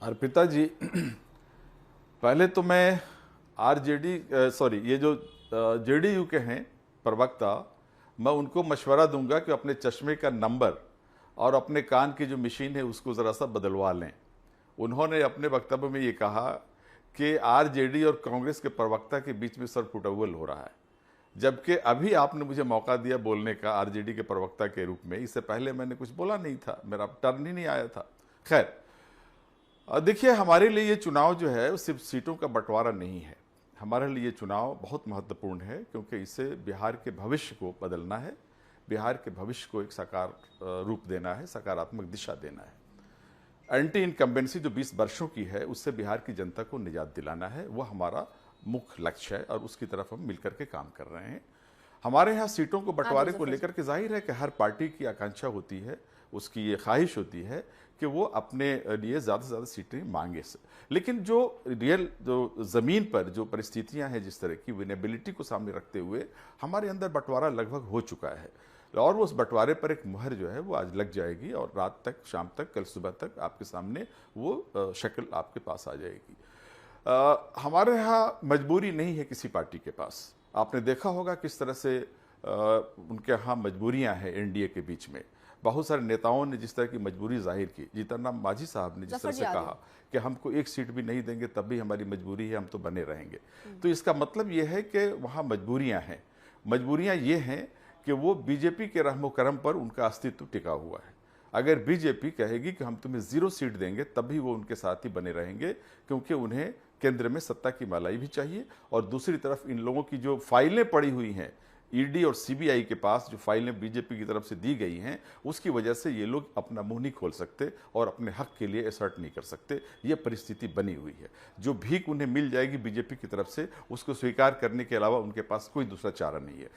अर्पिता जी, पहले तो मैं आरजेडी सॉरी ये जो जेडीयू के हैं प्रवक्ता, मैं उनको मशवरा दूंगा कि अपने चश्मे का नंबर और अपने कान की जो मशीन है उसको ज़रा सा बदलवा लें। उन्होंने अपने वक्तव्य में ये कहा कि आरजेडी और कांग्रेस के प्रवक्ता के बीच में सरपुटौल हो रहा है, जबकि अभी आपने मुझे मौका दिया बोलने का आरजेडी के प्रवक्ता के रूप में। इससे पहले मैंने कुछ बोला नहीं था, मेरा टर्न ही नहीं आया था। खैर, देखिए, हमारे लिए ये चुनाव जो है वो सिर्फ सीटों का बंटवारा नहीं है। हमारे लिए ये चुनाव बहुत महत्वपूर्ण है, क्योंकि इससे बिहार के भविष्य को बदलना है, बिहार के भविष्य को एक साकार रूप देना है, सकारात्मक दिशा देना है। एंटी इनकम्बेंसी जो 20 वर्षों की है उससे बिहार की जनता को निजात दिलाना है, वो हमारा मुख्य लक्ष्य है और उसकी तरफ हम मिलकर के काम कर रहे हैं। हमारे यहाँ सीटों को हाँ जी बंटवारे को जफर जी। लेकर के जाहिर है कि हर पार्टी की आकांक्षा होती है, उसकी ये ख्वाहिश होती है कि वो अपने लिए ज़्यादा से ज़्यादा सीटें मांगे। लेकिन जो रियल जो ज़मीन पर जो परिस्थितियां हैं, जिस तरह की विनेबिलिटी को सामने रखते हुए हमारे अंदर बंटवारा लगभग हो चुका है, और उस बंटवारे पर एक मुहर जो है वो आज लग जाएगी और रात तक, शाम तक, कल सुबह तक आपके सामने वो शक्ल आपके पास आ जाएगी। हमारे यहाँ मजबूरी नहीं है किसी पार्टी के पास। आपने देखा होगा किस तरह से उनके यहाँ मजबूरियां हैं एनडीए के बीच में। बहुत सारे नेताओं ने जिस तरह की मजबूरी जाहिर की, जीतन राम मांझी साहब ने जिस तरह जफर जी से आ कहा कि हमको एक सीट भी नहीं देंगे तब भी हमारी मजबूरी है, हम तो बने रहेंगे। तो इसका मतलब ये है कि वहाँ मजबूरियां हैं। मजबूरियां ये हैं कि वो बीजेपी के रहमो करम पर उनका अस्तित्व टिका हुआ है। अगर बीजेपी कहेगी कि हम तुम्हें 0 सीट देंगे तब भी वो उनके साथ ही बने रहेंगे, क्योंकि उन्हें केंद्र में सत्ता की मलाई भी चाहिए। और दूसरी तरफ इन लोगों की जो फाइलें पड़ी हुई हैं, ईडी और सीबीआई के पास जो फाइलें बीजेपी की तरफ से दी गई हैं, उसकी वजह से ये लोग अपना मुंह नहीं खोल सकते और अपने हक के लिए असर्ट नहीं कर सकते। ये परिस्थिति बनी हुई है। जो भीख उन्हें मिल जाएगी बीजेपी की तरफ से, उसको स्वीकार करने के अलावा उनके पास कोई दूसरा चारा नहीं है।